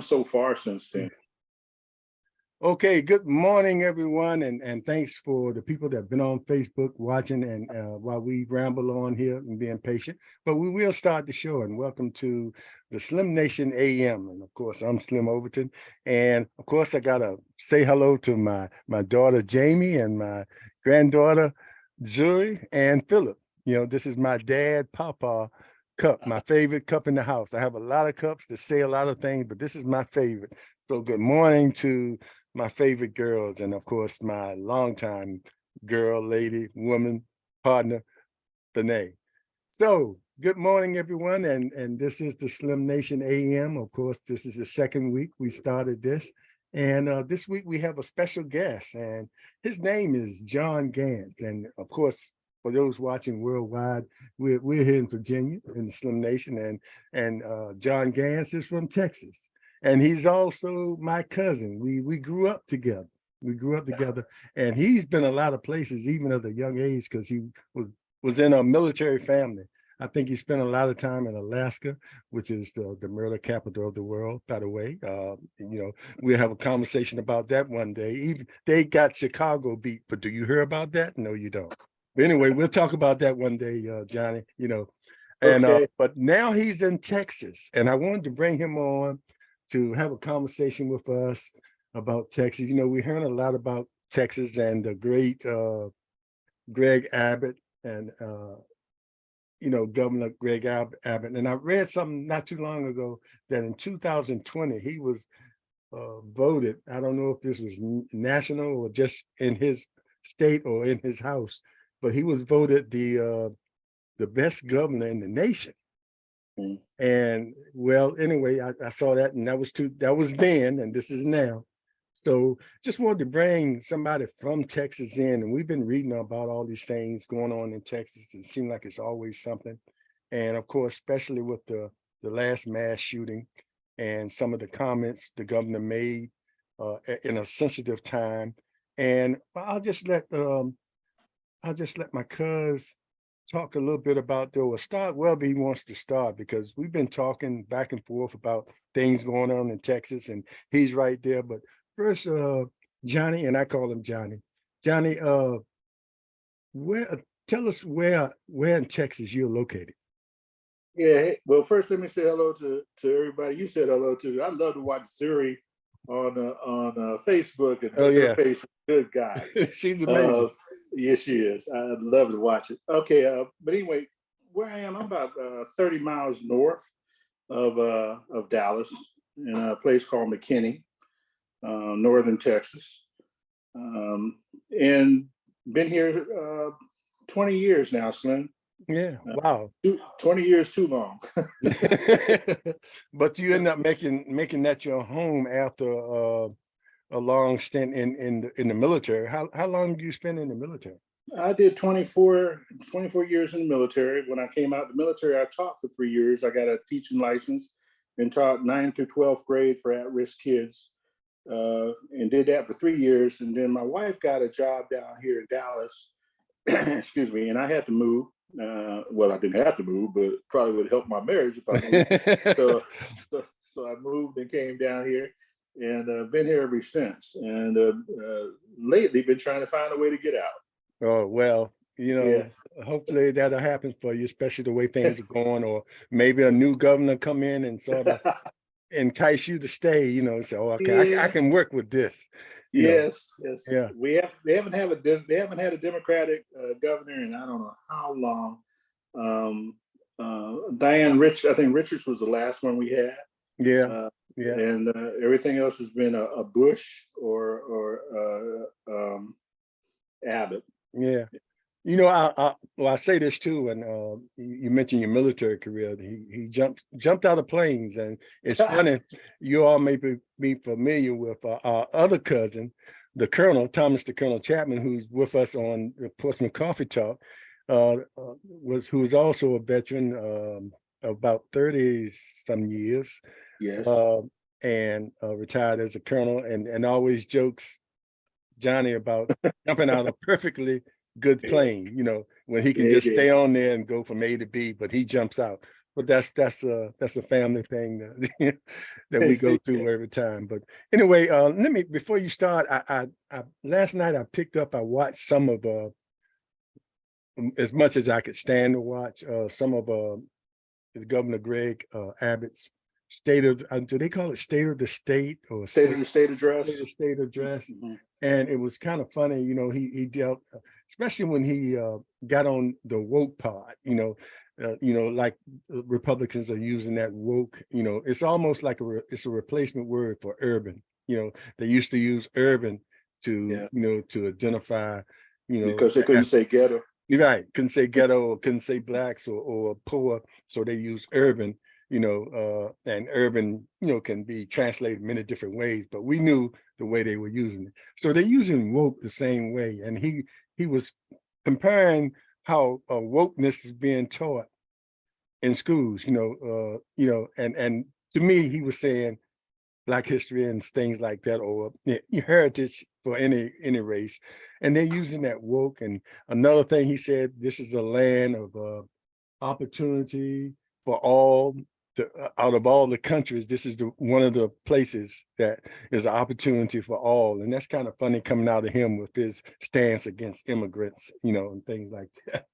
so far since then. Okay, good morning, everyone, and thanks for the people that have been on Facebook watching and while we ramble on here and being patient. But we will start the show, and welcome to the Slim Nation AM. And of course, I'm Slim Overton, and of course, I gotta say hello to my daughter Jamie and my granddaughter Julie and Philip. You know, this is my dad, Papa cup, my favorite cup in the house. I have a lot of cups that say a lot of things, but this is my favorite. So good morning to my favorite girls, and of course, my longtime girl, lady, woman, partner, Benet. So good morning, everyone, and this is the Slim Nation AM. Of course, this is the second week we started this, and this week we have a special guest, and his name is John Gantz. And of course, for those watching worldwide, we're here in Virginia in the Slim Nation, and John Gantz is from Texas. And he's also my cousin. We grew up together. We grew up together, and he's been a lot of places, even at a young age, because he was in a military family. I think he spent a lot of time in Alaska, which is the murder capital of the world, by the way. We'll have a conversation about that one day. Even they got Chicago beat, but do you hear about that? No, you don't. But anyway, we'll talk about that one day, Johnny. And Okay. but now he's in Texas, and I wanted to bring him on to have a conversation with us about Texas. You know, we're hearing a lot about Texas and the great Greg Abbott and, Governor Greg Abbott. And I read something not too long ago that in 2020, he was voted. I don't know if this was national or just in his state or in his house, but he was voted the best governor in the nation. And well, anyway, I saw that, and that was then, and this is now. So just wanted to bring somebody from Texas in, and we've been reading about all these things going on in Texas. It seems like it's always something. And of course, especially with the last mass shooting and some of the comments the governor made in a sensitive time. And I'll just let my cuz talk a little bit about or start wherever he wants to start, because we've been talking back and forth about things going on in Texas, and he's right there. But first, Johnny, and I call him Johnny. Johnny, tell us where in Texas you're located. Yeah. Well, first, let me say hello to everybody. You said hello to. I love to watch Siri on Facebook, and her face is a good guy. She's amazing. Yes, she is. I love to watch it. Okay, but anyway, where I am, I'm about 30 miles north of Dallas, in a place called McKinney, northern Texas, and been here 20 years now, Slim. Yeah, wow. 20 years too long. But you end up making that your home after a long stint in the military. How long do you spend in the military? I did 24 years in the military. When I came out of the military, I taught for 3 years. I got a teaching license and taught 9th through 12th grade for at-risk kids, and did that for 3 years. And then my wife got a job down here in Dallas, excuse me, and I had to move. Well, I didn't have to move, but probably would help my marriage if I moved. So I moved and came down here, and been here ever since. And lately been trying to find a way to get out. Oh, well, hopefully that'll happen for you, especially the way things are going, or maybe a new governor come in and sort of entice you to stay, say, oh, okay, I can work with this. Yes. Yeah. They haven't had a Democratic governor in I don't know how long. I think Richards was the last one we had. Yeah. And everything else has been a Bush or Abbott. Yeah. I say this too, and you mentioned your military career. He jumped out of planes, and it's funny. You all may be familiar with our other cousin, the Colonel Chapman, who's with us on the Portsmouth Coffee Talk, who's also a veteran, about 30 some years. Yes. And retired as a colonel, and always jokes, Johnny, about jumping out a perfectly good plane, when he can just stay on there and go from A to B, but he jumps out. but that's a family thing that, that we go through every time. But anyway, let me, before you start, I last night I watched some of as much as I could stand to watch some of Governor Greg Abbott's state of, do they call it state of the state or State of the state address. state address? Mhm. And it was kind of funny, you know, he dealt, especially when he got on the woke part, you know, like Republicans are using that woke, you know, it's almost like it's a replacement word for urban. You know, they used to use urban to, Yeah. you know, to identify, you know, Because they couldn't say ghetto. you're right, couldn't say ghetto or couldn't say blacks or poor, so they use urban, you know, and urban, you know, can be translated many different ways, but we knew the way they were using it. So they're using woke the same way, and he was comparing how wokeness is being taught in schools, you know, and to me, he was saying Black history and things like that, or heritage for any race, and they're using that woke. And another thing he said, this is a land of opportunity for all. Out of all the countries, this is one of the places that is an opportunity for all, and that's kind of funny coming out of him with his stance against immigrants, you know, and things like that.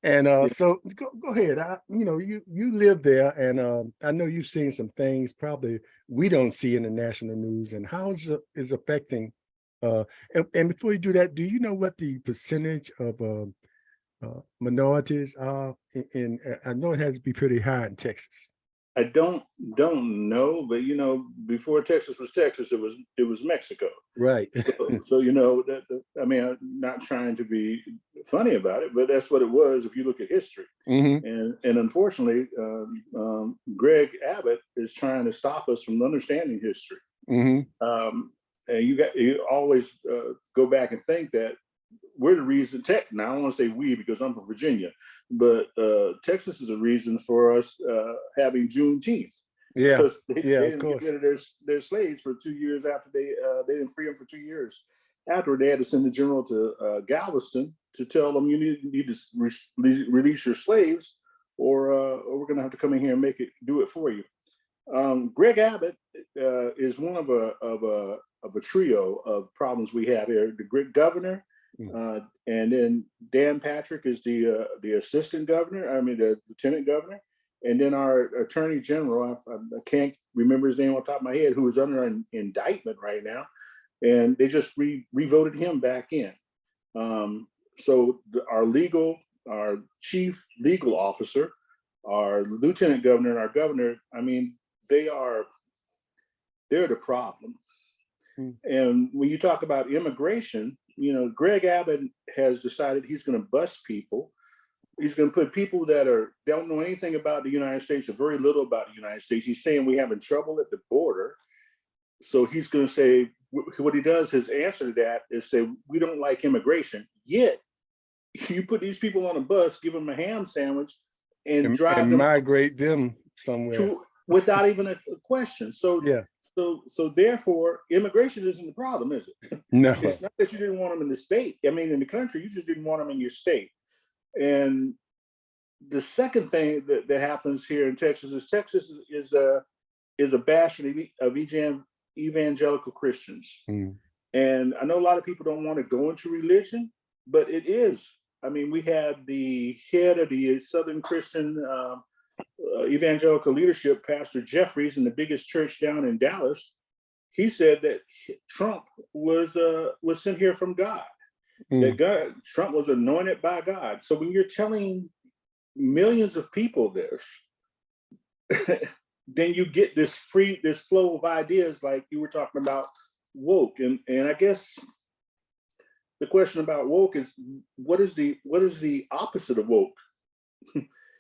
And Yeah. so go ahead. You know, you live there, and I know you've seen some things probably we don't see in the national news, and how is affecting. And before you do that, do you know what the percentage of minorities are I know it has to be pretty high in Texas. I don't know, but you know, before Texas was Texas, it was Mexico. Right. So you know, I mean, I'm not trying to be funny about it, but that's what it was if you look at history. Mm-hmm. And unfortunately, Greg Abbott is trying to stop us from understanding history. Mm-hmm. And you always go back and think that we're the reason. Now I don't want to say we because I'm from Virginia, but Texas is a reason for us having Juneteenth. Yeah, Because they of didn't get course. rid of their slaves for 2 years after they didn't free them for 2 years. After they had to send the general to Galveston to tell them you need to release your slaves, or we're going to have to come in here and do it for you. Greg Abbott is one of a trio of problems we have here. The great governor, and then Dan Patrick is the assistant governor. I mean, the lieutenant governor, and then our attorney general. I can't remember his name on top of my head, who is under an indictment right now, and they just re-voted him back in. So our chief legal officer, our lieutenant governor, and our governor. I mean, they're the problem. And when you talk about immigration, you know, Greg Abbott has decided he's going to bus people. He's going to put people that don't know anything about the United States or very little about the United States. He's saying we're having trouble at the border. So he's going to say, what he does, his answer to that is say, we don't like immigration. Yet you put these people on a bus, give them a ham sandwich, and drive them, migrate them somewhere without even a question. So yeah. So therefore, immigration isn't the problem, is it? No. It's not that you didn't want them in the state. I mean, in the country, you just didn't want them in your state. And the second thing that happens here in Texas is a bastion of evangelical Christians. And I know a lot of people don't want to go into religion, but it is. I mean, we had the head of the Southern Christian evangelical leadership, Pastor Jeffries, in the biggest church down in Dallas. He said that Trump was sent here from God. That Trump was anointed by God. So when you're telling millions of people this, then you get this flow of ideas like you were talking about woke. And I guess the question about woke is what is the opposite of woke?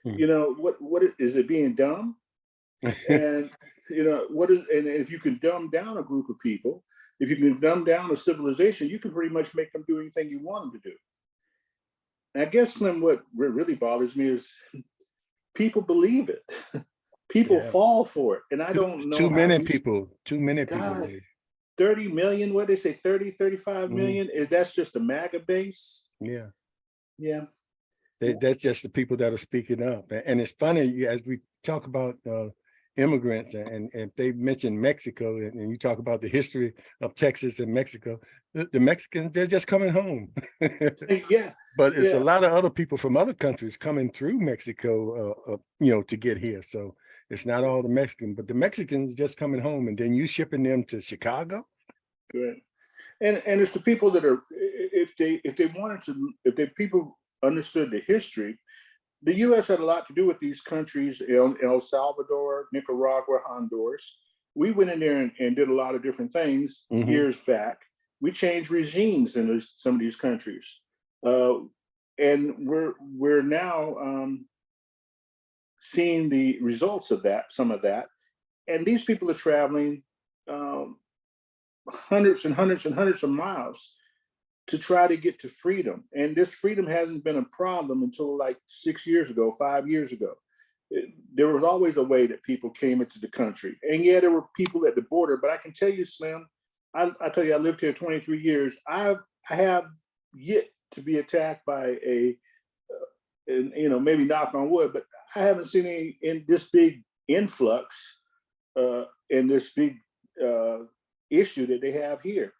You know, what is it, being dumb? And you know, and if you can dumb down a group of people, if you can dumb down a civilization, you can pretty much make them do anything you want them to do. And I guess, Slim, what really bothers me is people believe it. People fall for it. And I don't know. Too many people. 30 million, what they say, 35 million. That's just a MAGA base. Yeah. Yeah. That's just the people that are speaking up. And it's funny, as talk about immigrants, and if they mention Mexico, and you talk about the history of Texas and Mexico, the Mexicans, they're just coming home. Yeah, But it's a yeah, lot of other people from other countries coming through Mexico, to get here. So it's not all the Mexican, but the Mexicans just coming home, and then you shipping them to Chicago. right. And it's the people that are, if they wanted to, if the people understood the history, the U.S. had a lot to do with these countries, El Salvador, Nicaragua, Honduras. We went in there and did a lot of different things years back. We changed regimes in some of these countries, and we're now seeing the results of that, some of that. And these people are traveling hundreds and hundreds and hundreds of miles to try to get to freedom. And this freedom hasn't been a problem until like 6 years ago, 5 years ago. There was always a way that people came into the country. And yeah, there were people at the border, but I can tell you, Slim, I tell you, I lived here 23 years. I have yet to be attacked by maybe knock on wood, but I haven't seen any in this big influx in this big issue that they have here.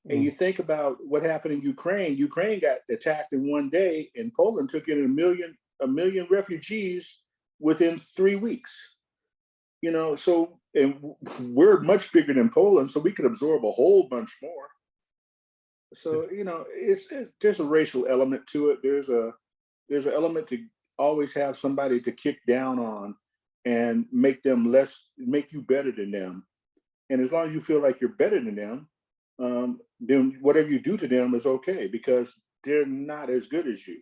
And you think about what happened in Ukraine. Ukraine got attacked in one day, and Poland took in a million refugees within 3 weeks. So, and we're much bigger than Poland, so we could absorb a whole bunch more. So, there's a racial element to it. There's an element to always have somebody to kick down on and make you better than them. And as long as you feel like you're better than them, then whatever you do to them is okay, because they're not as good as you.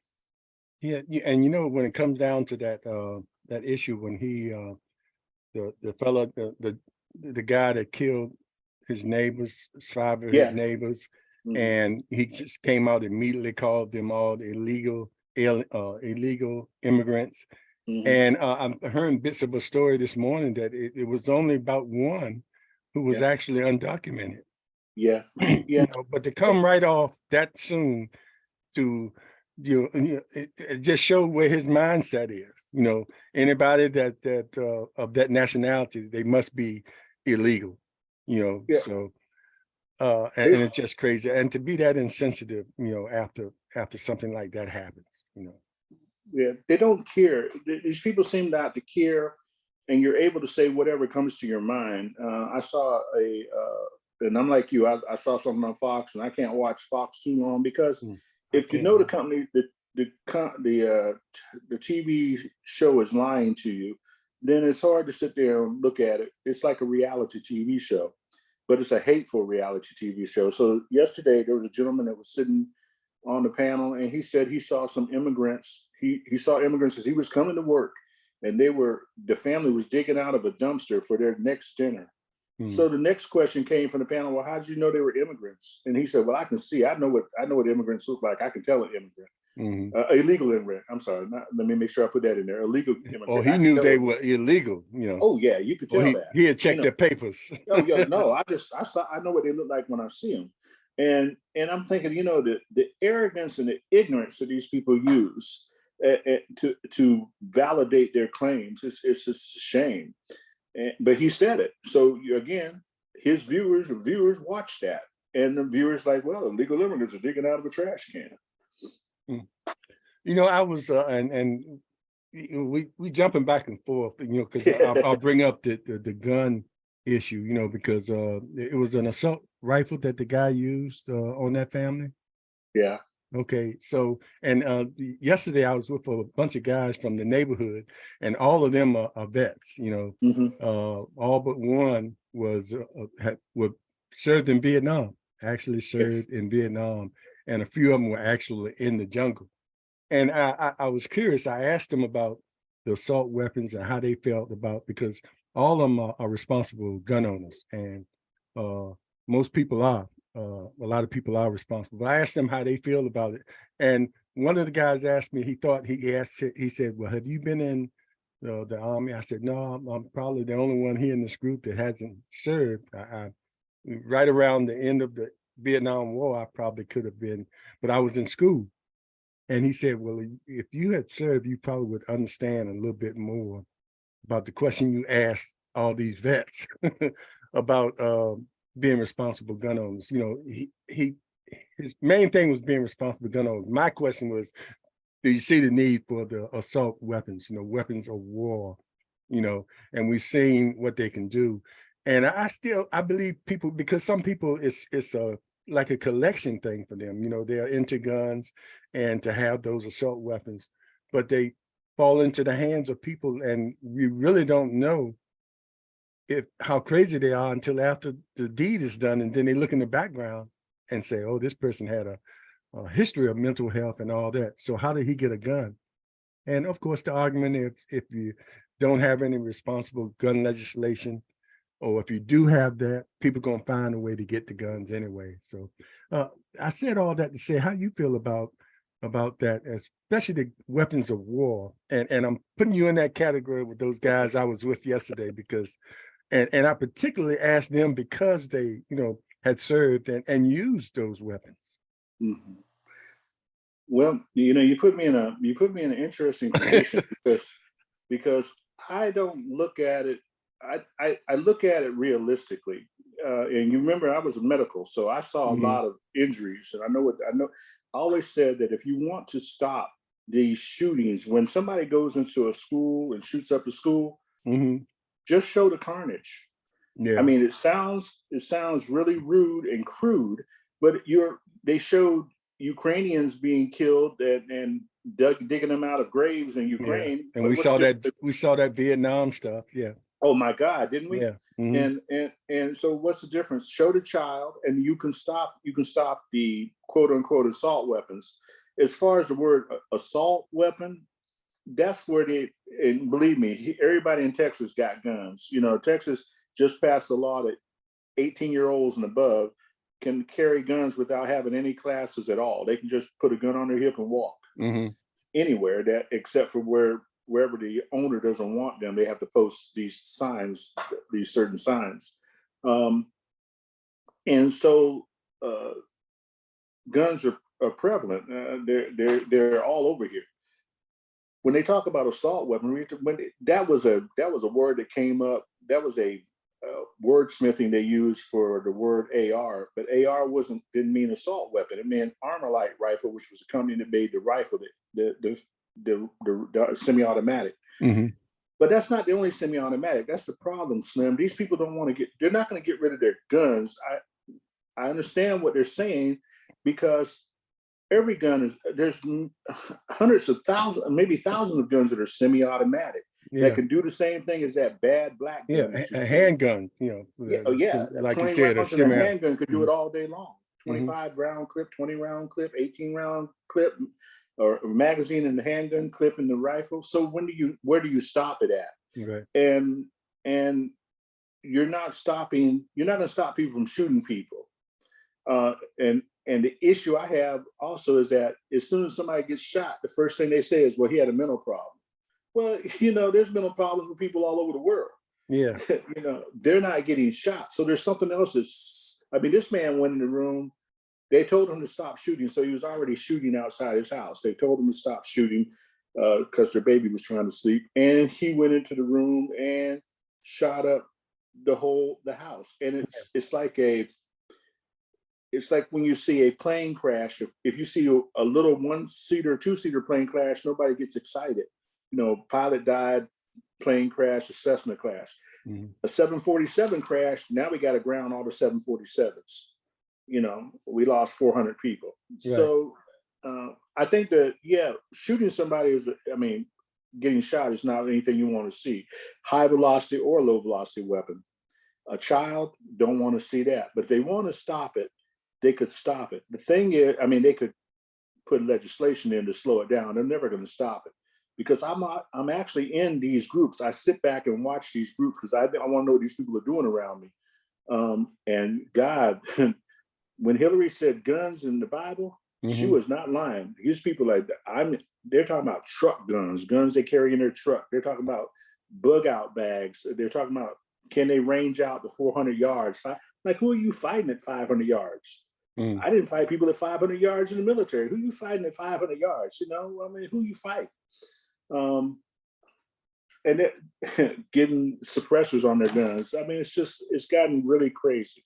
Yeah, and when it comes down to that issue, when he the fella, the guy that killed his neighbors, 5 of his neighbors, and he just came out immediately, called them all illegal immigrants. And I'm hearing bits of a story this morning that it was only about one who was actually undocumented. Yeah. But to come right off that soon to it just showed where his mindset is. Anybody that of that nationality, they must be illegal. So and it's just crazy. And to be that insensitive, after something like that happens, Yeah, they don't care. These people seem not to care, and you're able to say whatever comes to your mind. I saw and I'm like you, I saw something on Fox, and I can't watch Fox too long, because if you know the company, the TV show is lying to you, then it's hard to sit there and look at it. It's like a reality TV show, but it's a hateful reality TV show. So yesterday there was a gentleman that was sitting on the panel, and he said he saw some immigrants. He saw immigrants as he was coming to work, and the family was digging out of a dumpster for their next dinner. So the next question came from the panel, well, how did you know they were immigrants? And he said, well, I can see, I know what immigrants look like. I can tell an immigrant. Illegal immigrant. I'm sorry. Let me make sure I put that in there. Illegal immigrant. Oh, he knew they were illegal. Oh yeah, you could tell that. He had checked their papers. Oh yeah, no, I know what they look like when I see them, and I'm thinking, the arrogance and the ignorance that these people use to validate their claims, it's just a shame. But he said it. So again, his viewers watch that, and the viewers like, well, illegal immigrants are digging out of a trash can. I was and we jumping back and forth, because I'll bring up the gun issue, because it was an assault rifle that the guy used on that family. Yeah. Okay, so and yesterday I was with a bunch of guys from the neighborhood, and all of them are vets. All but one was served in Vietnam, actually served in Vietnam, and a few of them were actually in the jungle. And I was curious. I asked them about the assault weapons and how they felt about, because all of them are responsible gun owners, and most people are. A lot of people are responsible. But I asked them how they feel about it, and one of the guys asked me. He said, "Well, have you been in the army?" I said, "No, I'm probably the only one here in this group that hasn't served. I right around the end of the Vietnam War, I probably could have been, but I was in school." And he said, "Well, if you had served, you probably would understand a little bit more about the question you asked all these vets about being responsible gun owners. You know, his main thing was being responsible gun owners. My question was, do you see the need for the assault weapons, you know, weapons of war, you know, and we've seen what they can do. And I believe people, because some people it's a like a collection thing for them, you know, they're into guns and to have those assault weapons, but they fall into the hands of people and we really don't know how crazy they are until after the deed is done. And then they look in the background and say, oh, this person had a history of mental health and all that. So how did he get a gun? And of course, the argument, if you don't have any responsible gun legislation, or if you do have that, people gonna find a way to get the guns anyway. So I said all that to say how you feel about that, especially the weapons of war. And I'm putting you in that category with those guys I was with yesterday, because and I particularly asked them because they, you know, had served and used those weapons. Mhm. Well, you know, you put me in an interesting position because I don't look at it. I look at it realistically. And you remember, I was a medical, so I saw a lot of injuries, and I know. I always said that if you want to stop these shootings, when somebody goes into a school and shoots up a school, just show the carnage. I Yeah, mean, it sounds really rude and crude, but they showed Ukrainians being killed and digging them out of graves in yeah. Ukraine. And But what's the difference? we saw that Vietnam stuff. Yeah, Oh my God, didn't we? yeah. And so what's the difference? Show the child, and you can stop the quote unquote assault weapons. As far as the word assault weapon, that's where and believe me, everybody in Texas got guns. You know, Texas just passed a law that 18-year-olds and above can carry guns without having any classes at all. They can just put a gun on their hip and walk anywhere, that except for wherever the owner doesn't want them. They have to post these signs, these certain signs. And so guns are prevalent. They're all over here. When they talk about assault weapon, that was a word that came up. That was a wordsmithing they used for the word AR, but AR didn't mean assault weapon. It meant Armalite rifle, which was a company that made the rifle, the semi-automatic. But that's not the only semi-automatic. That's the problem, Slim. These people don't want to they're not going to get rid of their guns. I understand what they're saying, because every gun there's hundreds of thousands, maybe thousands of guns that are semi-automatic that can do the same thing as that bad black gun. Yeah, a handgun, you know, like you 20 said, rounds in a handgun could do it all day long. 25 round clip, 20 round clip, 18 round clip, or a magazine in the handgun, clip in the rifle. So where do you stop it at? Right. And you're not going to stop people from shooting people. And the issue I have also is that as soon as somebody gets shot, the first thing they say is, well, he had a mental problem. Well, you know, there's mental problems with people all over the world. Yeah. You know, they're not getting shot. So there's something else this man went in the room. They told him to stop shooting. So he was already shooting outside his house. They told him to stop shooting because their baby was trying to sleep. And he went into the room and shot up the house. And it's like when you see a plane crash. If you see a little one-seater, two-seater plane crash, nobody gets excited. You know, pilot died, plane crash, a Cessna crash. A 747 crash, now we got to ground all the 747s. You know, we lost 400 people. Right. So I think that, shooting somebody getting shot is not anything you want to see. High velocity or low velocity weapon. A child don't want to see that, but if they want to stop it, they could stop it. The thing is, they could put legislation in to slow it down. They're never going to stop it, because I'm actually in these groups. I sit back and watch these groups because I want to know what these people are doing around me. And God, when Hillary said guns in the Bible, she was not lying. These people they're talking about truck guns they carry in their truck. They're talking about bug out bags. They're talking about, can they range out to 400 yards? Like, who are you fighting at 500 yards? I didn't fight people at 500 yards in the military. Who are you fighting at 500 yards? You know, who you fight? and getting suppressors on their guns. I mean, it's gotten really crazy.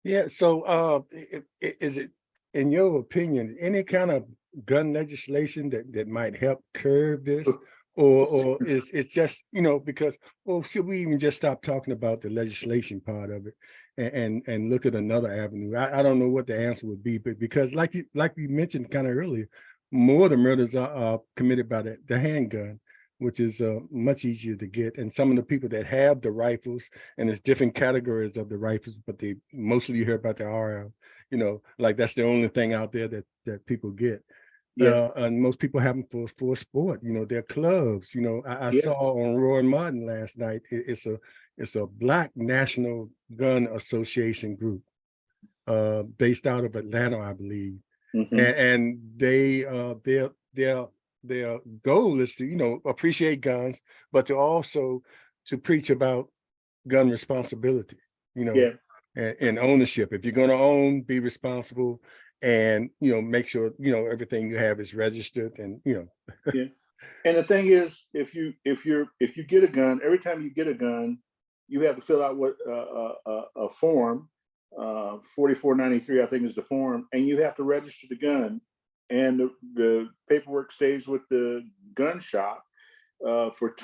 Yeah. So, is it, in your opinion, any kind of gun legislation that might help curb this, or is it's just because, well, should we even just stop talking about the legislation part of it and look at another avenue? I don't know what the answer would be, but because like we mentioned kind of earlier, more of the murders are committed by the handgun, which is much easier to get. And some of the people that have the rifles, and there's different categories of the rifles, but they mostly you hear about the RM, like that's the only thing out there that people get. Yeah. And most people have them for sport, they're clubs. I Yes. saw on Roy Martin last night, it's a Black National Gun Association group based out of Atlanta, I believe. Mm-hmm. And they their goal is to appreciate guns, but to also to preach about gun responsibility, Yeah. and ownership. If you're going to own, be responsible, and make sure everything you have is registered, and Yeah. And the thing is, if you get a gun, every time you get a gun, you have to fill out what a form, 4493, I think is the form, and you have to register the gun, and the paperwork stays with the gun shop for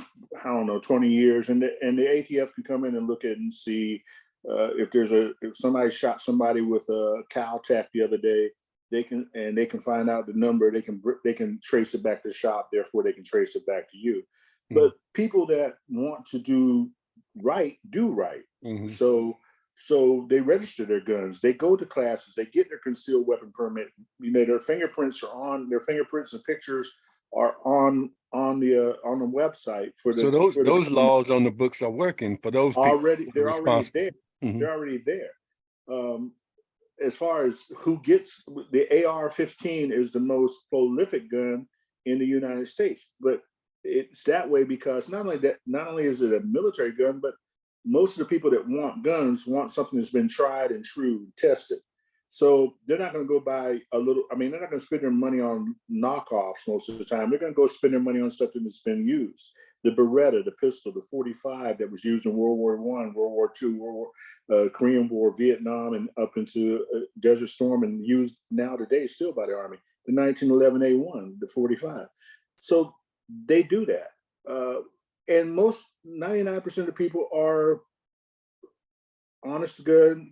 I don't know 20 years, and the ATF can come in and look at it and see if somebody shot somebody with a Caltech the other day. They can find out the number. They can trace it back to the shop. Therefore, they can trace it back to you. Mm-hmm. But people that want to do right do right. Mm-hmm. So they register their guns. They go to classes. They get their concealed weapon permit. Their fingerprints are on. Their fingerprints and pictures are on the website for the. So those laws on the books are working for those people. They're already there. Mm-hmm. They're already there. As far as who gets the AR-15 is the most prolific gun in the United States, but it's that way because not only is it a military gun, but most of the people that want guns want something that's been tried and true, tested. So they're not going to go buy they're not going to spend their money on knockoffs most of the time. They're going to go spend their money on stuff that's been used. The Beretta, the pistol, the 45 that was used in World War I, World War II, Korean War, Vietnam, and up into Desert Storm, and used now today still by the Army. The 1911 A1, the 45. So they do that. And 99% of the people are honest, good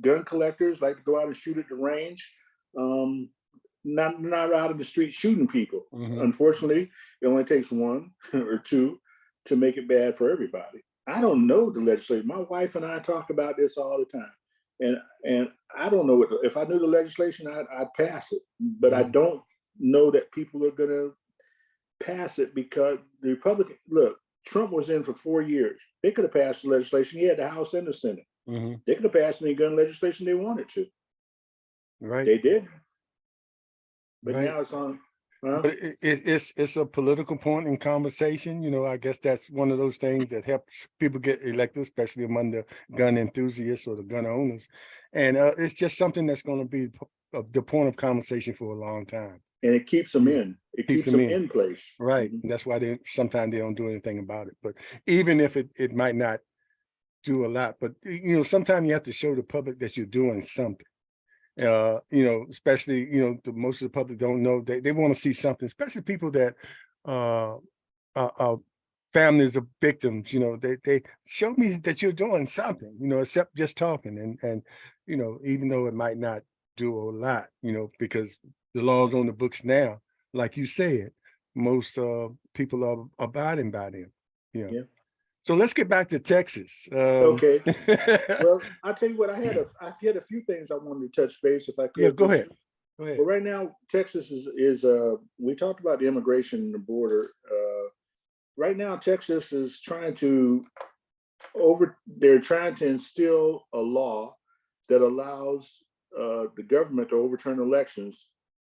gun collectors, like to go out and shoot at the range. Not out of the street shooting people. Mm-hmm. Unfortunately, it only takes one or two to make it bad for everybody. I don't know the legislation. My wife and I talk about this all the time, and I don't know if I knew the legislation, I'd pass it. But mm-hmm. I don't know that people are going to pass it because the Republican Trump was in for 4 years. They could have passed the legislation. He had the House and the Senate. Mm-hmm. They could have passed any gun legislation they wanted to. Right. They did. But right. now it's on. But it's a political point in conversation. I guess that's one of those things that helps people get elected, especially among the gun enthusiasts or the gun owners. And it's just something that's going to be the point of conversation for a long time. And it keeps them in. It keeps them in place. Right. Mm-hmm. That's why sometimes they don't do anything about it. But even if it might not do a lot, but sometimes you have to show the public that you're doing something. Especially, most of the public don't know. They want to see something, especially people that are families of victims. They show me that you're doing something, except just talking. And even though it might not do a lot, because the laws on the books now, like you said, most people are abiding by them. Yeah. So let's get back to Texas. Okay. Well, I'll tell you what, I had a few things I wanted to touch base if I could. Yeah, go ahead. Well, right now, Texas is we talked about the immigration and the border. Right now, Texas is trying to instill a law that allows the government to overturn elections,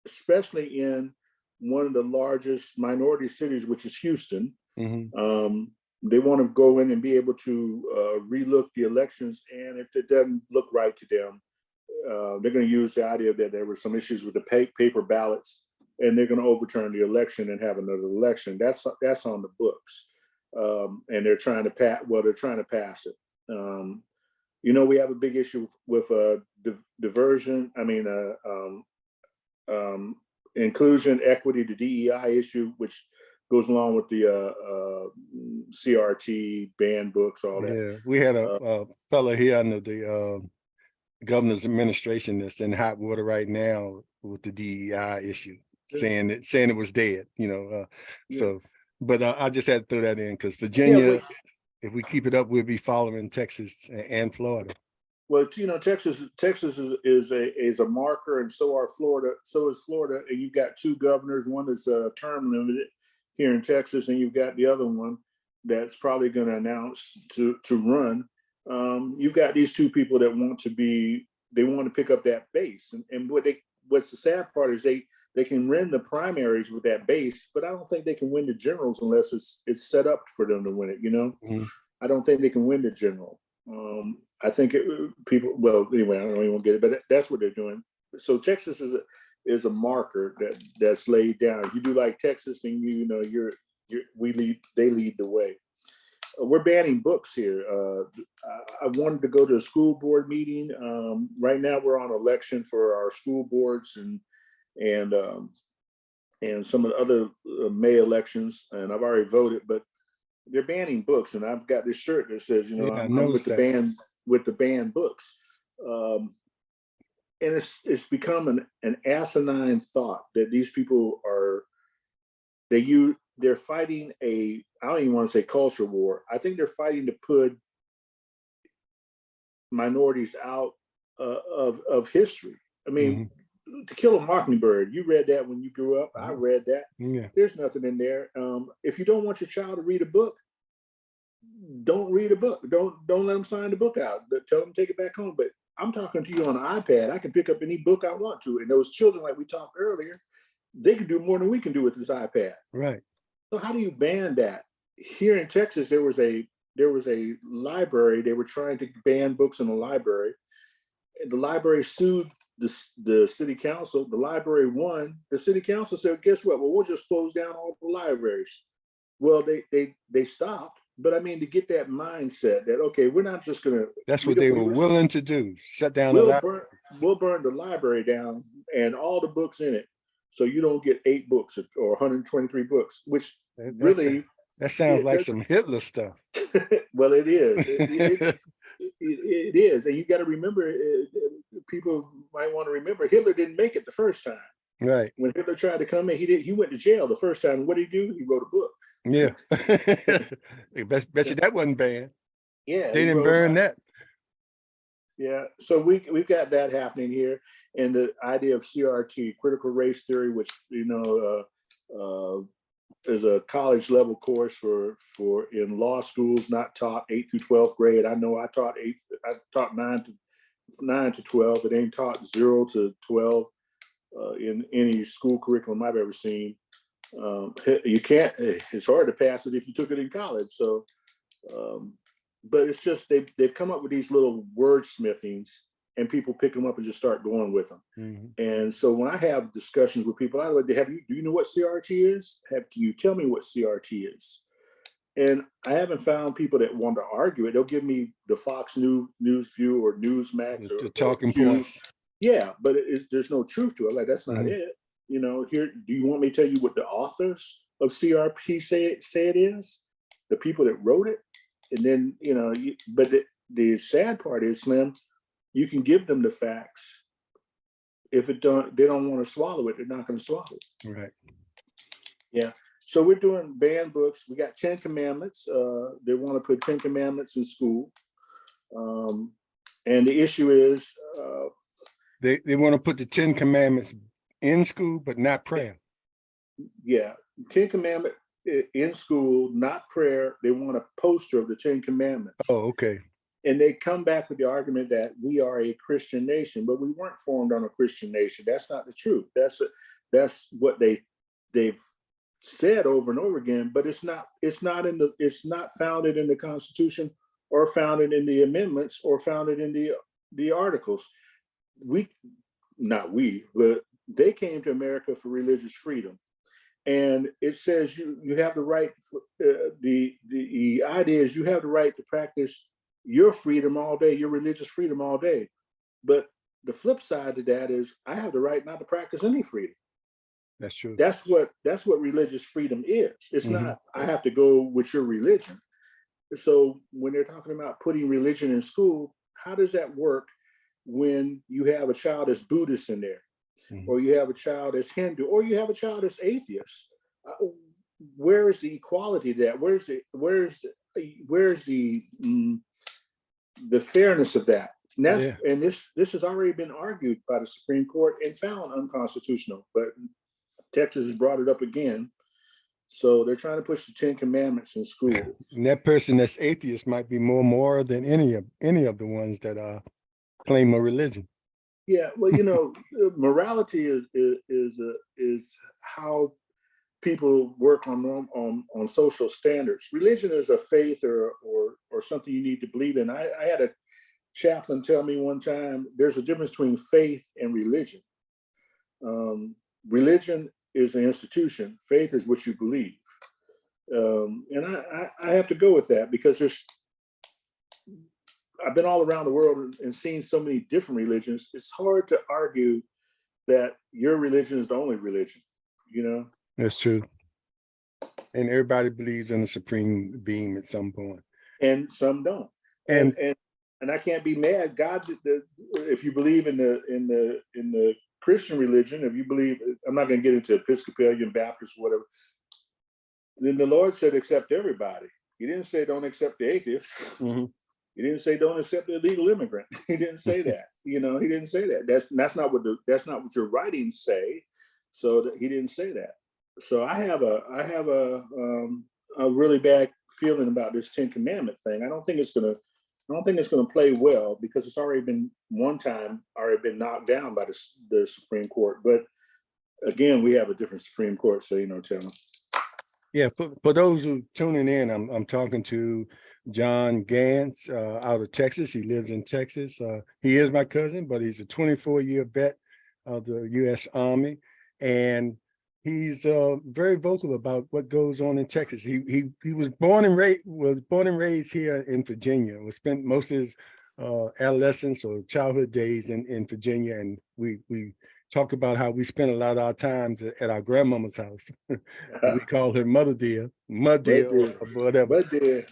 especially in one of the largest minority cities, which is Houston. Mm-hmm. They want to go in and be able to relook the elections, and if it doesn't look right to them, they're going to use the idea that there were some issues with the paper ballots, and they're going to overturn the election and have another election. That's on the books. and they're trying to pass it. You know, we have a big issue with diversion. I mean, inclusion, equity, the DEI issue, which goes along with the CRT, banned books, all that. Yeah, we had a fellow here under the governor's administration that's in hot water right now with the DEI issue, saying it was dead. You know, so. But I just had to throw that in because Virginia, if we keep it up, we'll be following Texas and Florida. Well, you know, Texas is a marker, and so are Florida. So is Florida, and you've got two governors. One is term limited here in Texas, and you've got the other one that's probably going to announce to run. You've got these two people that want to pick up that base, and what's the sad part is they can win the primaries with that base, but I don't think they can win the generals unless it's set up for them to win it. You know, I don't think they can win the general. I think well, anyway, I don't even want to get it, but that's what they're doing. So Texas is a marker that's laid down. If you do like Texas, then they lead the way. We're banning books here. I wanted to go to a school board meeting. Right now we're on election for our school boards and some of the other May elections, and I've already voted, but they're banning books, and I've got this shirt that says, you know, I'm with the banned books, and it's become an asinine thought that these people they're fighting I don't even want to say culture war. I think they're fighting to put minorities out of history. I mean, To Kill a Mockingbird, you read that when you grew up. I read that. Yeah. There's nothing in there. If you don't want your child to read a book, don't read a book. Don't let them sign the book out. Tell them to take it back home. But I'm talking to you on an iPad. I can pick up any book I want to. And those children, like we talked earlier, they can do more than we can do with this iPad. Right. So how do you ban that? Here in Texas, there was a library. They were trying to ban books in the library. And the library sued the city council. The library won. The city council said, guess what? Well, we'll just close down all the libraries. Well, they stopped. But I mean, to get that mindset that, okay, we're not just going to. That's what they were willing to do. Shut down the library. We'll burn the library down and all the books in it. So you don't get 8 books or 123 books, which that sounds like some Hitler stuff. Well, it is. It is. And you got to remember, people might want to remember, Hitler didn't make it the first time. Right. When Hitler tried to come in, he went to jail the first time. What did he do? He wrote a book. Yeah. bet you that wasn't banned. Yeah. They didn't burn that. Yeah. So we've got that happening here. And the idea of CRT, critical race theory, which, is a college level course for in law schools, not taught 8th through 12th grade. I know I taught 9 to 12. It ain't taught 0 to 12 in any school curriculum I've ever seen. You can't. It's hard to pass it if you took it in college. So, but it's just they've come up with these little wordsmithings, and people pick them up and just start going with them. And so when I have discussions with people, I like, do you know what CRT is? Can you tell me what CRT is? And I haven't found people that want to argue it. They'll give me the Fox News View or Newsmax or talking points. Yeah, but there's no truth to it. Like, that's not it. You know, here, do you want me to tell you what the authors of CRT say it is? The people that wrote it? And then, but the sad part is, Slim, you can give them the facts. If they don't want to swallow it, they're not going to swallow it. Right. Yeah. So we're doing banned books. We got 10 commandments. They want to put 10 commandments in school. And the issue is they want to put the 10 commandments in school, but not prayer. Yeah. 10 commandments in school, not prayer. They want a poster of the 10 commandments. Oh, okay. And they come back with the argument that we are a Christian nation, but we weren't formed on a Christian nation. That's not the truth. That's what they've said over and over again, but it's not founded in the Constitution or founded in the amendments or founded in the articles. But they came to America for religious freedom. And it says you have the right. The idea is you have the right to practice your freedom all day, your religious freedom all day. But the flip side to that is I have the right not to practice any freedom. That's true. That's what religious freedom is. It's not I have to go with your religion. So when they're talking about putting religion in school, how does that work when you have a child that's Buddhist in there, or you have a child that's Hindu, or you have a child that's atheist? Where is the equality to that? Where's the fairness of that? And this has already been argued by the Supreme Court and found unconstitutional, but Texas has brought it up again. So they're trying to push the 10 Commandments in school. And that person that's atheist might be more moral than any of the ones that claim a religion. Yeah, well, you know, morality is how people work on social standards. Religion is a faith or something you need to believe in. I had a chaplain tell me one time, there's a difference between faith and religion. Religion is an institution. Faith is what you believe. And I have to go with that because I've been all around the world and seen so many different religions. It's hard to argue that your religion is the only religion, you know? That's true. And everybody believes in a supreme being at some point. And some don't. And I can't be mad. God, if you believe in the Christian religion, if you believe, I'm not going to get into Episcopalian, Baptist, whatever, then the Lord said accept everybody. He didn't say don't accept the atheists. He didn't say don't accept the illegal immigrant. He didn't say that. You know, he didn't say that. That's not what your writings say. So he didn't say that. So I have a really bad feeling about this 10 Commandment thing. I don't think it's gonna play well because it's already been knocked down by the Supreme Court. But again, we have a different Supreme Court, so tell them. Yeah, for those who tuning in, I'm talking to John Gantz out of Texas. He lives in Texas. He is my cousin, but he's a 24-year vet of the U.S. Army, and he's very vocal about what goes on in Texas. He was born and raised here in Virginia. We spent most of his adolescence or childhood days in Virginia, and we talked about how we spent a lot of our times at our grandmama's house. We call her Mother Dear, Mud Dear, or whatever.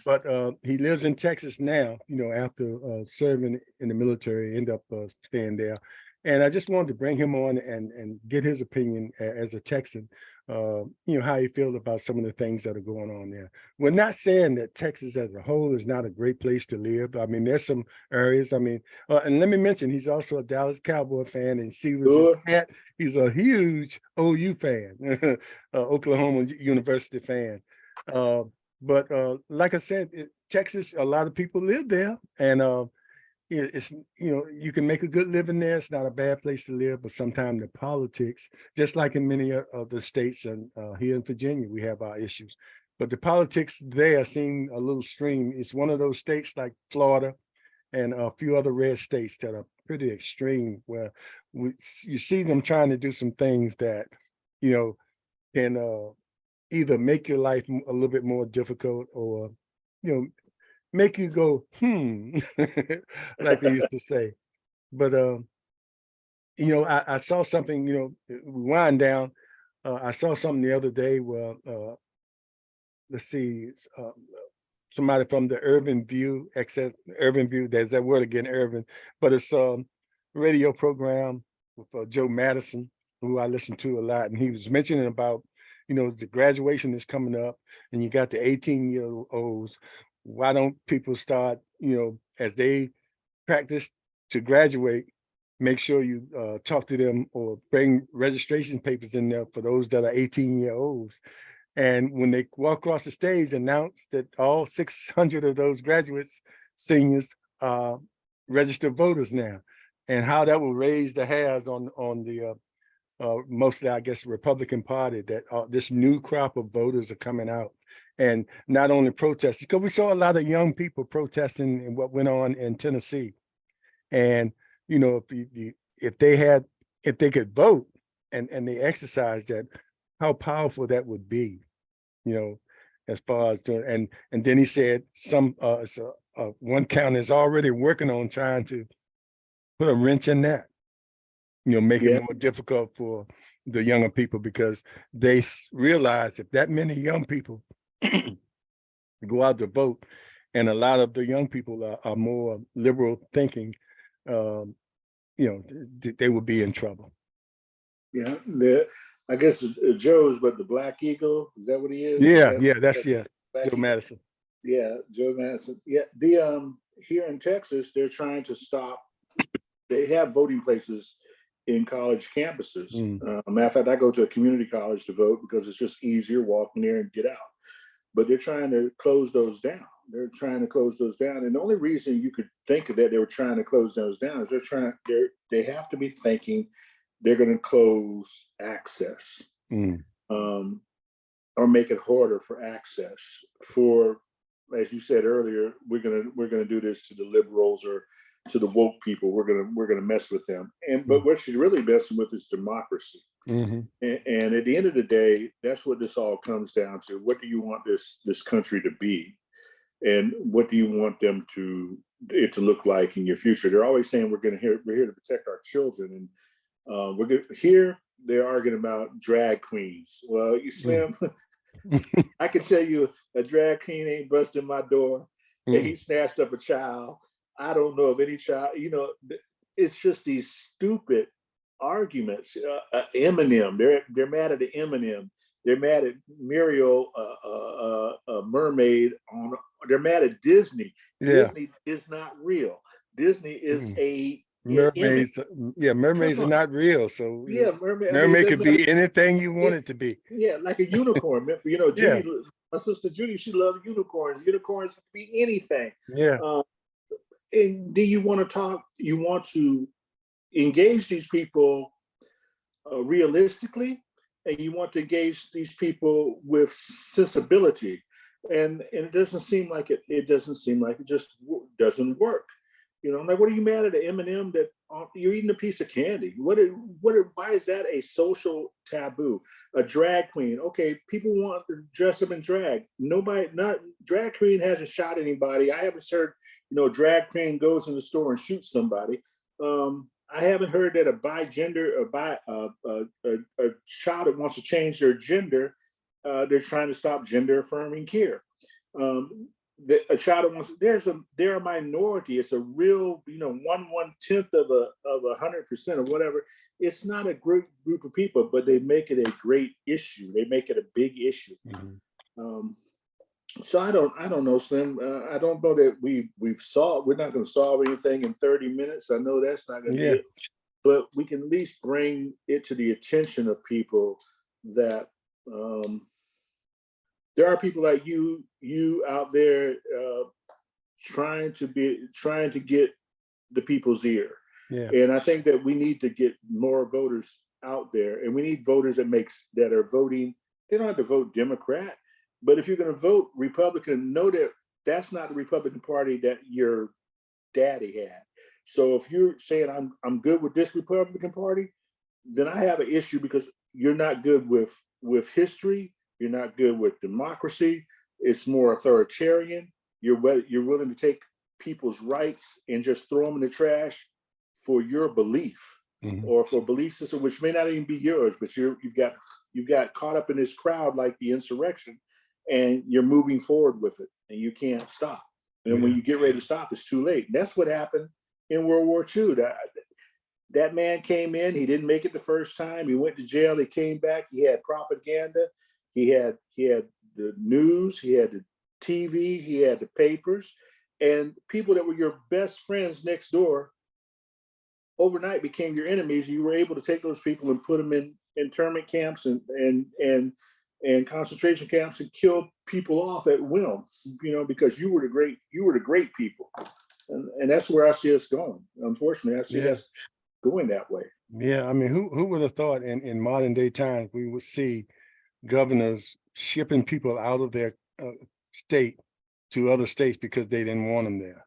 But he lives in Texas now, after serving in the military, end up staying there. And I just wanted to bring him on and get his opinion as a Texan, how he feels about some of the things that are going on there. We're not saying that Texas as a whole is not a great place to live. I mean, there's some areas. I mean, and let me mention, he's also a Dallas Cowboy fan, and he's a huge OU fan, Oklahoma University fan. But like I said, Texas, a lot of people live there, and it's you can make a good living there. It's not a bad place to live, but sometimes the politics, just like in many of the states, and here in Virginia, we have our issues. But the politics there seem a little extreme. It's one of those states like Florida and a few other red states that are pretty extreme, where you see them trying to do some things that can either make your life a little bit more difficult, or make you go, like they used to say. But, I saw something, wind down. I saw something the other day where, let's see, somebody from the Urban View, there's that word again, Urban, but it's a radio program with Joe Madison, who I listen to a lot. And he was mentioning about, the graduation is coming up and you got the 18-year-olds. Why don't people start, as they practice to graduate, make sure you talk to them or bring registration papers in there for those that are 18-year-olds. And when they walk across the stage, announce that all 600 of those graduates, seniors, are registered voters now, and how that will raise the hairs on the mostly, I guess, Republican Party, that this new crop of voters are coming out. And not only protesting, because we saw a lot of young people protesting in what went on in Tennessee. And, if they could vote and they exercised that, how powerful that would be, as far as doing, and then he said one county is already working on trying to put a wrench in that, make it Yeah, more difficult for the younger people, because they realize if that many young people go out to vote, and a lot of the young people are more liberal thinking, they would be in trouble. yeah. I guess Joe's, but the Black Eagle, is that what he is? That's Joe Eagle. Madison. Yeah, Joe Madison. Yeah, the here in Texas, they're trying to stop. They have voting places in college campuses. Matter of fact, I go to a community college to vote because it's just easier walking there and get out. But they're trying to close those down. They're trying to close those down, and the only reason you could think of that they were trying to close those down is they have to be thinking they're going to close access, or make it harder for access for, as you said earlier, we're gonna do this to the liberals or to the woke people. We're gonna mess with them. But what she's really messing with is democracy. And at the end of the day, that's what this all comes down to. What do you want this country to be, and what do you want it to look like in your future? They're always saying we're here to protect our children, and here they're arguing about drag queens. Well, you Slim. I can tell you a drag queen ain't busting my door and he snatched up a child. I don't know of any child, it's just these stupid arguments. Eminem, they're mad at the Eminem. They're mad at Muriel, a mermaid. They're mad at Disney. Yeah. Disney is not real. Disney is a mermaids. Mermaids are not real. So yeah, mermaid could be anything you want it to be. Yeah, like a unicorn. Judy, my sister Judy, she loved unicorns. Unicorns could be anything. Yeah. And do you want to talk? You want to engage these people realistically, and you want to engage these people with sensibility, and it doesn't seem like it. It doesn't seem like it just doesn't work. Like, what are you mad at the M&M that you're eating a piece of candy? Why is that a social taboo? A drag queen, okay, people want to dress up in drag. Drag queen hasn't shot anybody. I haven't heard, drag queen goes in the store and shoots somebody. I haven't heard that a child that wants to change their gender, they're trying to stop gender affirming care. A child that wants, they're a minority. It's a real, 1/10 of 100% or whatever. It's not a group of people, but they make it a great issue. They make it a big issue. So I don't know, Slim. I don't know that we're not going to solve anything in 30 minutes. I know that's not going to be it, but we can at least bring it to the attention of people that there are people like you out there trying to get the people's ear. Yeah. And I think that we need to get more voters out there, and we need voters that are voting. They don't have to vote Democrat, but if you're going to vote Republican, know that that's not the Republican Party that your daddy had. So if you're saying I'm good with this Republican Party, then I have an issue, because you're not good with history. You're not good with democracy. It's more authoritarian. You're willing to take people's rights and just throw them in the trash for your belief, or for a belief system which may not even be yours, but you've got caught up in this crowd like the insurrection, and you're moving forward with it, and you can't stop. And when you get ready to stop, it's too late. And that's what happened in World War II. That man came in. He didn't make it the first time. He went to jail. He came back. He had propaganda. He had the news, he had the TV, he had the papers, and people that were your best friends next door overnight became your enemies. You were able to take those people and put them in internment camps and concentration camps and kill people off at will, because you were the great people. And that's where I see us going. Unfortunately, I see us going that way. Yeah, I mean, who would have thought in modern day times we would see governors shipping people out of their state to other states because they didn't want them there,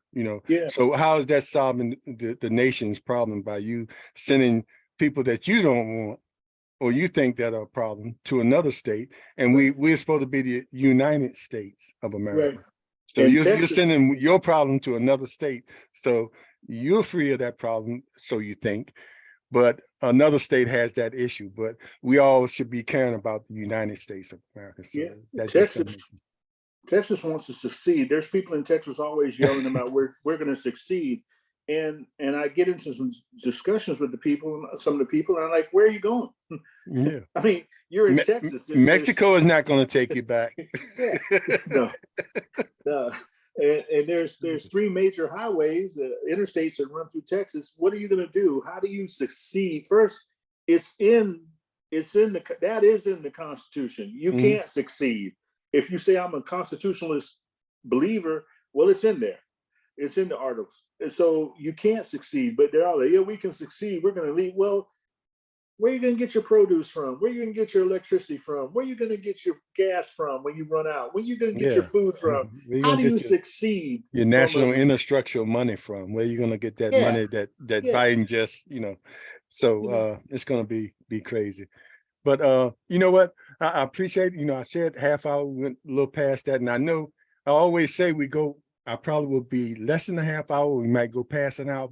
So how is that solving the nation's problem by you sending people that you don't want or you think that are a problem to another state, and we're supposed to be the United States of America. Right. So And you're Texas, sending your problem to another state. So you're free of that problem, so you think, but another state has that issue. But we all should be caring about the United States of America. So yeah, that just Texas wants to succeed. There's people in Texas always yelling about we're going to succeed, and I get into some discussions with some of the people, and I'm like, where are you going? yeah. I mean, you're in Texas. Mexico is not going to take you back. Yeah, no, no. And there's three major highways, interstates that run through Texas. What are you going to do? How do you succeed? First, that is in the Constitution. You can't succeed if you say I'm a constitutionalist believer. Well, it's in there. It's in the articles. And so you can't succeed. But they're all like, yeah, we can succeed. We're going to leave. Well, where are you going to get your produce from? Where are you going to get your electricity from? Where are you going to get your gas from when you run out? Where are you going to get your food from? How do you succeed? Your national infrastructure money from? Where are you going to get that money that Biden just, so it's going to be crazy. But you know what? I appreciate, I said half hour, we went a little past that. And I know I always say I probably will be less than a half hour. We might go past an hour.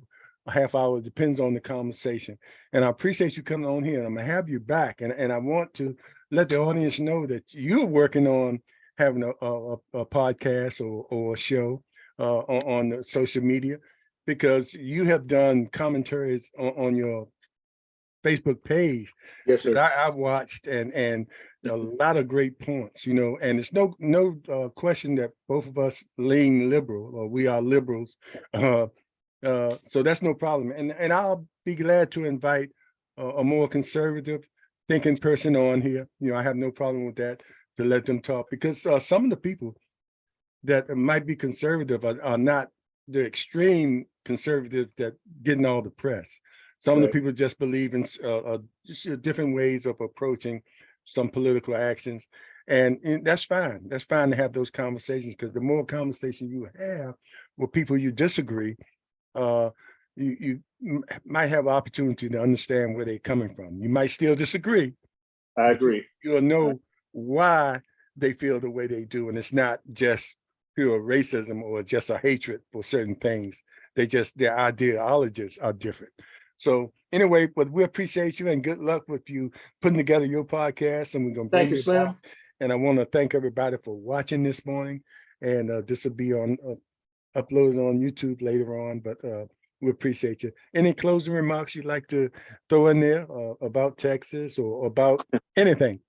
A half hour, depends on the conversation. And I appreciate you coming on here. And I'm gonna have you back. And I want to let the audience know that you're working on having a podcast or a show on social media, because you have done commentaries on your Facebook page. Yes, sir. That I've watched, and a lot of great points, and it's no question that both of us lean liberal, or we are liberals. So that's no problem. And I'll be glad to invite a more conservative thinking person on here. I have no problem with that, to let them talk, because some of the people that might be conservative are not the extreme conservative that getting all the press. Some of the people just believe in just different ways of approaching some political actions. And that's fine. That's fine to have those conversations, because the more conversation you have with people you disagree, you might have opportunity to understand where they're coming from. You might still disagree. I agree. You'll know why they feel the way they do, and it's not just pure racism or just a hatred for certain things. Their ideologies are different. So anyway, but we appreciate you, and good luck with you putting together your podcast. And we're gonna bring you back. And I want to thank everybody for watching this morning. And this will be on uploaded on YouTube later on, but we appreciate you. Any closing remarks you'd like to throw in there about Texas or about anything?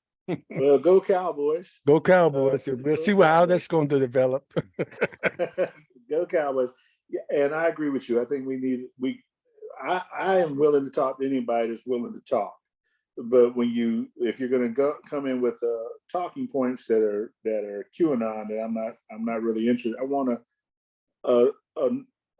Well, go Cowboys. Go Cowboys. We'll see how that's going to develop. Go Cowboys. Yeah, and I agree with you. I think I am willing to talk to anybody that's willing to talk. But if you're going to come in with talking points that are QAnon, that I'm not really interested. I want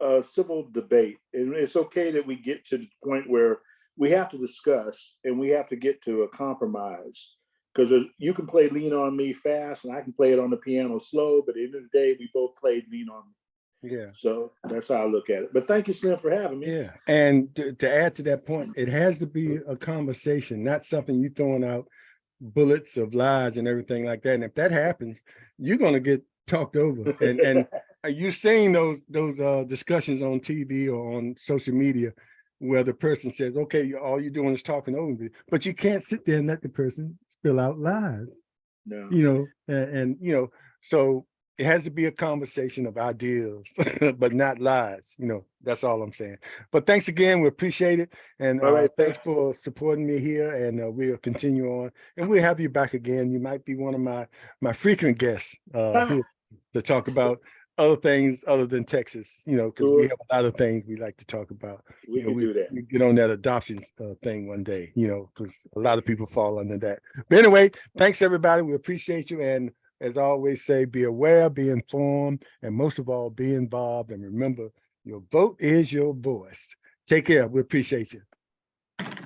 a civil debate, and it's okay that we get to the point where we have to discuss and we have to get to a compromise, because you can play Lean on Me fast and I can play it on the piano slow, but at the end of the day, we both played Lean on Me. Yeah. So that's how I look at it. But thank you, Slim, for having me. Yeah. And to add to that point, it has to be a conversation, not something you throwing out bullets of lies and everything like that. And if that happens, you're going to get talked over. And you're seeing those discussions on TV or on social media where the person says, okay, all you're doing is talking over me, but you can't sit there and let the person spill out lies. No. So it has to be a conversation of ideas, but not lies. That's all I'm saying. But thanks again. We appreciate it. And thanks for supporting me here. And we'll continue on. And we'll have you back again. You might be one of my frequent guests here to talk about other things other than Texas, because we have a lot of things we like to talk about. We can do that. We get on that adoption thing one day, because a lot of people fall under that. But anyway, thanks everybody. We appreciate you. And as I always say, be aware, be informed, and most of all, be involved. And remember, your vote is your voice. Take care. We appreciate you.